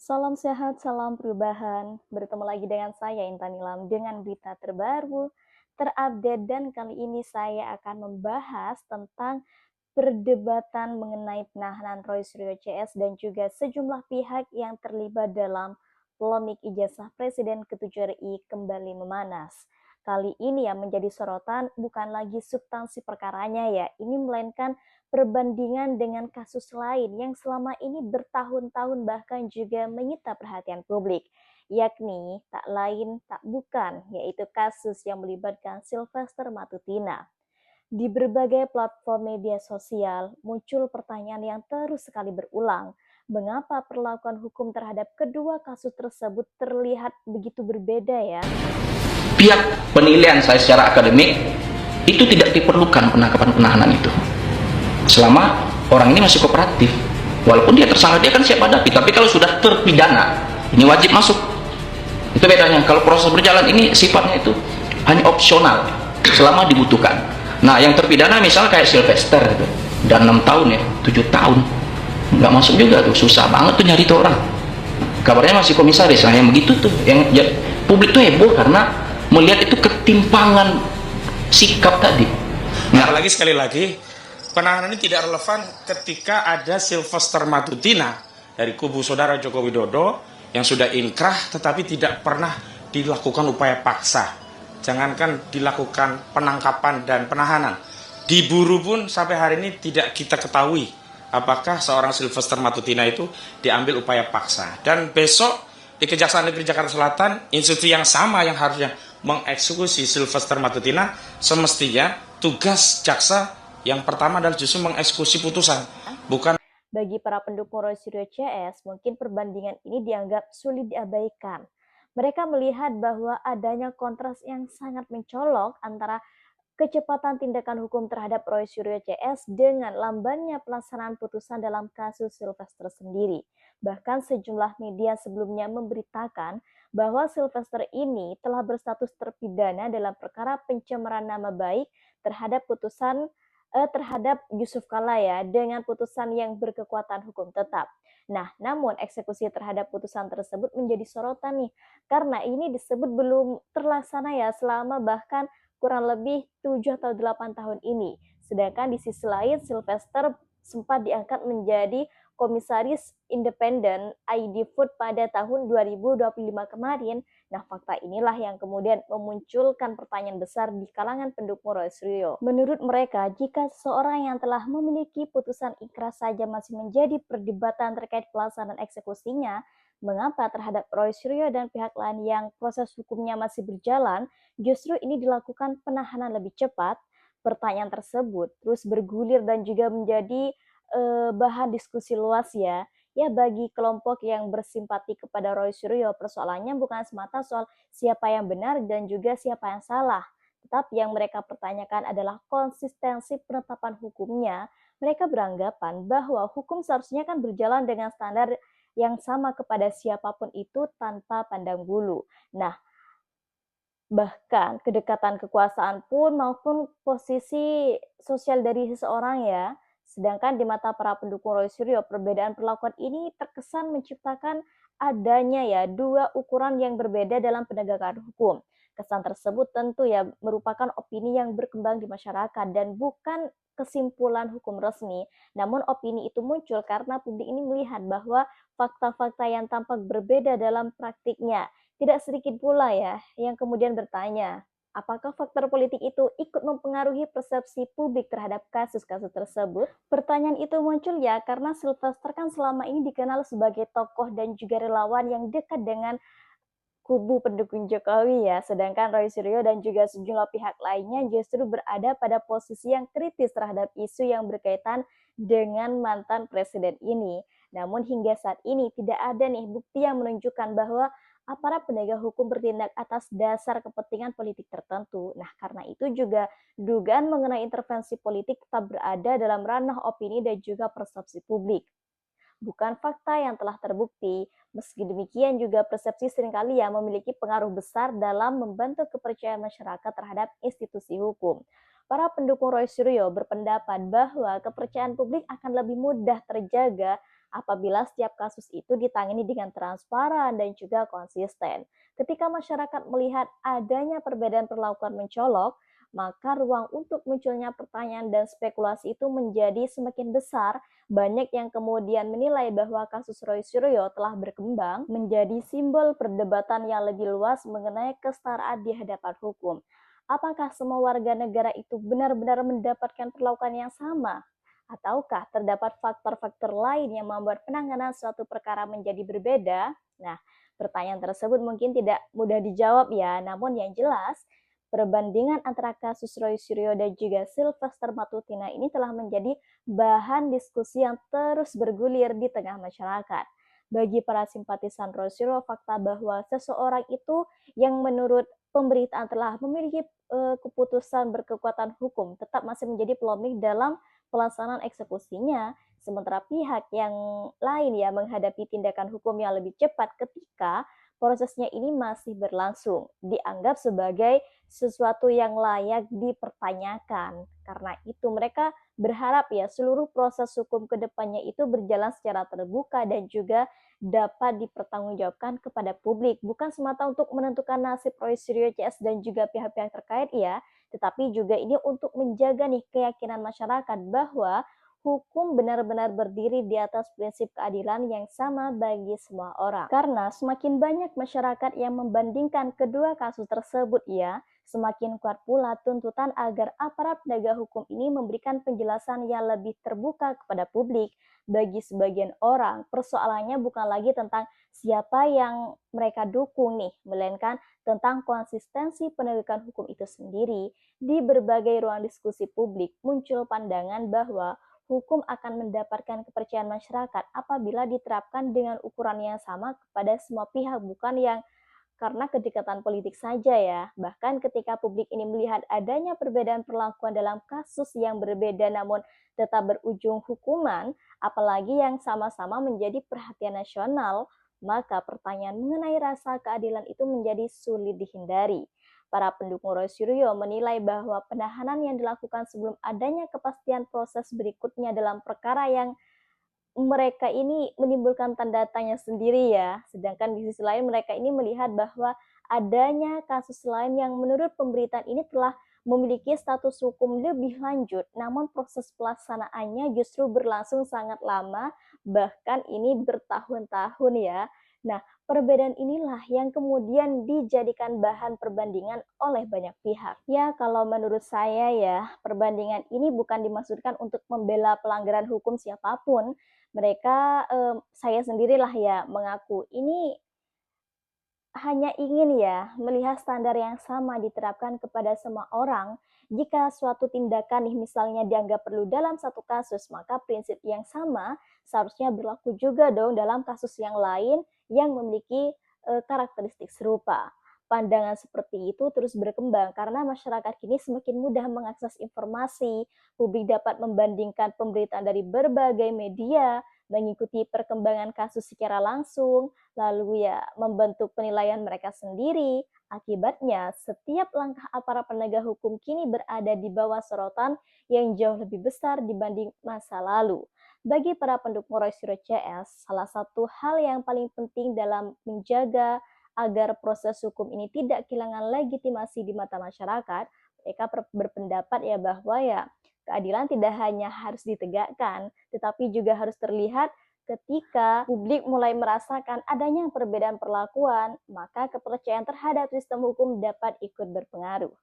Salam sehat, salam perubahan. Bertemu lagi dengan saya Intan Nilam dengan berita terbaru, terupdate dan kali ini saya akan membahas tentang perdebatan mengenai penahanan Roy Suryo CS dan juga sejumlah pihak yang terlibat dalam polemik ijazah Presiden ke-7 RI kembali memanas. Kali ini yang menjadi sorotan bukan lagi substansi perkaranya ya, ini melainkan perbandingan dengan kasus lain yang selama ini bertahun-tahun bahkan juga menyita perhatian publik, yakni tak lain tak bukan, yaitu kasus yang melibatkan Sylvester Matutina. Di berbagai platform media sosial muncul pertanyaan yang terus sekali berulang. Mengapa perlakuan hukum terhadap kedua kasus tersebut terlihat begitu berbeda ya? Pihak penilaian saya secara akademik itu tidak diperlukan penangkapan penahanan itu selama orang ini masih kooperatif. Walaupun dia tersangka, dia kan siap hadapi, tapi kalau sudah terpidana ini wajib masuk. Itu bedanya. Kalau proses berjalan ini sifatnya itu hanya opsional selama dibutuhkan. Nah, yang terpidana misalnya kayak Sylvester itu dan 6 tahun ya, 7 tahun nggak masuk juga tuh, susah banget tuh nyari tuh orang. Kabarnya masih komisaris. Nah, yang begitu tuh yang ya, publik tuh heboh karena melihat itu ketimpangan sikap tadi. Nah, apalagi sekali lagi penahanan ini tidak relevan ketika ada Sylvester Matutina dari kubu saudara Joko Widodo yang sudah inkrah tetapi tidak pernah dilakukan upaya paksa. Jangankan dilakukan penangkapan dan penahanan, diburu pun sampai hari ini tidak kita ketahui apakah seorang Sylvester Matutina itu diambil upaya paksa. Dan besok di Kejaksaan Negeri Jakarta Selatan, institusi yang sama yang harusnya mengeksekusi Sylvester Matutina, semestinya tugas jaksa yang pertama adalah justru mengeksekusi putusan, bukan. Bagi para pendukung Roy Suryo CS, mungkin perbandingan ini dianggap sulit diabaikan. Mereka melihat bahwa adanya kontras yang sangat mencolok antara kecepatan tindakan hukum terhadap Roy Suryo CS dengan lambannya pelaksanaan putusan dalam kasus Sylvester sendiri. Bahkan sejumlah media sebelumnya memberitakan bahwa Sylvester ini telah berstatus terpidana dalam perkara pencemaran nama baik terhadap terhadap Yusuf Kala ya, dengan putusan yang berkekuatan hukum tetap. Nah, namun eksekusi terhadap putusan tersebut menjadi sorotan nih, karena ini disebut belum terlaksana ya selama bahkan kurang lebih 7 atau 8 tahun ini. Sedangkan di sisi lain Sylvester sempat diangkat menjadi komisaris independen ID Food pada tahun 2025 kemarin. Nah, fakta inilah yang kemudian memunculkan pertanyaan besar di kalangan pendukung Roy Suryo. Menurut mereka, jika seseorang yang telah memiliki putusan inkrah saja masih menjadi perdebatan terkait pelaksanaan eksekusinya, mengapa terhadap Roy Suryo dan pihak lain yang proses hukumnya masih berjalan, justru ini dilakukan penahanan lebih cepat? Pertanyaan tersebut terus bergulir dan juga menjadi bahan diskusi luas ya. Ya, bagi kelompok yang bersimpati kepada Roy Suryo, persoalannya bukan semata soal siapa yang benar dan juga siapa yang salah. Tetapi yang mereka pertanyakan adalah konsistensi penetapan hukumnya. Mereka beranggapan bahwa hukum seharusnya kan berjalan dengan standar yang sama kepada siapapun itu tanpa pandang bulu. Nah, bahkan kedekatan kekuasaan pun maupun posisi sosial dari seseorang ya. Sedangkan di mata para pendukung Roy Suryo, perbedaan perlakuan ini terkesan menciptakan adanya ya dua ukuran yang berbeda dalam penegakan hukum. Kesan tersebut tentu ya merupakan opini yang berkembang di masyarakat dan bukan kesimpulan hukum resmi. Namun opini itu muncul karena publik ini melihat bahwa fakta-fakta yang tampak berbeda dalam praktiknya. Tidak sedikit pula ya yang kemudian bertanya, apakah faktor politik itu ikut mempengaruhi persepsi publik terhadap kasus-kasus tersebut? Pertanyaan itu muncul ya karena Sylvester kan selama ini dikenal sebagai tokoh dan juga relawan yang dekat dengan kubu pendukung Jokowi ya, sedangkan Roy Suryo dan juga sejumlah pihak lainnya justru berada pada posisi yang kritis terhadap isu yang berkaitan dengan mantan presiden ini. Namun hingga saat ini tidak ada nih bukti yang menunjukkan bahwa aparat penegak hukum bertindak atas dasar kepentingan politik tertentu. Nah, karena itu juga dugaan mengenai intervensi politik tetap berada dalam ranah opini dan juga persepsi publik, bukan fakta yang telah terbukti. Meski demikian juga persepsi seringkali ya memiliki pengaruh besar dalam membentuk kepercayaan masyarakat terhadap institusi hukum. Para pendukung Roy Suryo berpendapat bahwa kepercayaan publik akan lebih mudah terjaga apabila setiap kasus itu ditangani dengan transparan dan juga konsisten. Ketika masyarakat melihat adanya perbedaan perlakuan mencolok, maka ruang untuk munculnya pertanyaan dan spekulasi itu menjadi semakin besar. Banyak yang kemudian menilai bahwa kasus Roy Suryo telah berkembang menjadi simbol perdebatan yang lebih luas mengenai kesetaraan di hadapan hukum. Apakah semua warga negara itu benar-benar mendapatkan perlakuan yang sama? Ataukah terdapat faktor-faktor lain yang membuat penanganan suatu perkara menjadi berbeda? Nah, pertanyaan tersebut mungkin tidak mudah dijawab ya, namun yang jelas, perbandingan antara kasus Roy Suryo dan juga Sylvester Matutina ini telah menjadi bahan diskusi yang terus bergulir di tengah masyarakat. Bagi para simpatisan Roy Suryo, fakta bahwa seseorang itu yang menurut pemberitaan telah memiliki keputusan berkekuatan hukum tetap masih menjadi polemik dalam pelaksanaan eksekusinya, sementara pihak yang lain ya menghadapi tindakan hukum yang lebih cepat ketika prosesnya ini masih berlangsung, dianggap sebagai sesuatu yang layak dipertanyakan. Karena itu mereka berharap ya seluruh proses hukum ke depannya itu berjalan secara terbuka dan juga dapat dipertanggungjawabkan kepada publik, bukan semata untuk menentukan nasib Roy Suryo CS dan juga pihak-pihak terkait ya, tetapi juga ini untuk menjaga nih keyakinan masyarakat bahwa hukum benar-benar berdiri di atas prinsip keadilan yang sama bagi semua orang. Karena semakin banyak masyarakat yang membandingkan kedua kasus tersebut ya, semakin kuat pula tuntutan agar aparat penegak hukum ini memberikan penjelasan yang lebih terbuka kepada publik. Bagi sebagian orang, persoalannya bukan lagi tentang siapa yang mereka dukung nih, melainkan tentang konsistensi penegakan hukum itu sendiri. Di berbagai ruang diskusi publik muncul pandangan bahwa hukum akan mendapatkan kepercayaan masyarakat apabila diterapkan dengan ukuran yang sama kepada semua pihak, bukan yang karena kedekatan politik saja ya. Bahkan ketika publik ini melihat adanya perbedaan perlakuan dalam kasus yang berbeda namun tetap berujung hukuman, apalagi yang sama-sama menjadi perhatian nasional, maka pertanyaan mengenai rasa keadilan itu menjadi sulit dihindari. Para pendukung Roy Suryo menilai bahwa penahanan yang dilakukan sebelum adanya kepastian proses berikutnya dalam perkara yang mereka ini menimbulkan tanda tanya sendiri ya. Sedangkan di sisi lain mereka ini melihat bahwa adanya kasus lain yang menurut pemberitaan ini telah memiliki status hukum lebih lanjut, namun proses pelaksanaannya justru berlangsung sangat lama, bahkan ini bertahun-tahun ya. Nah, perbedaan inilah yang kemudian dijadikan bahan perbandingan oleh banyak pihak. Ya, kalau menurut saya ya, perbandingan ini bukan dimaksudkan untuk membela pelanggaran hukum siapapun. Mereka, saya sendirilah ya mengaku ini hanya ingin ya melihat standar yang sama diterapkan kepada semua orang. Jika suatu tindakan nih misalnya dianggap perlu dalam satu kasus, maka prinsip yang sama seharusnya berlaku juga dong dalam kasus yang lain yang memiliki karakteristik serupa. Pandangan seperti itu terus berkembang karena masyarakat kini semakin mudah mengakses informasi, publik dapat membandingkan pemberitaan dari berbagai media, mengikuti perkembangan kasus secara langsung, lalu ya membentuk penilaian mereka sendiri. Akibatnya, setiap langkah aparat penegak hukum kini berada di bawah sorotan yang jauh lebih besar dibanding masa lalu. Bagi para pendukung Roy Suryo CS, salah satu hal yang paling penting dalam menjaga agar proses hukum ini tidak kehilangan legitimasi di mata masyarakat, mereka berpendapat ya bahwa ya keadilan tidak hanya harus ditegakkan, tetapi juga harus terlihat ketika publik mulai merasakan adanya perbedaan perlakuan, maka kepercayaan terhadap sistem hukum dapat ikut berpengaruh.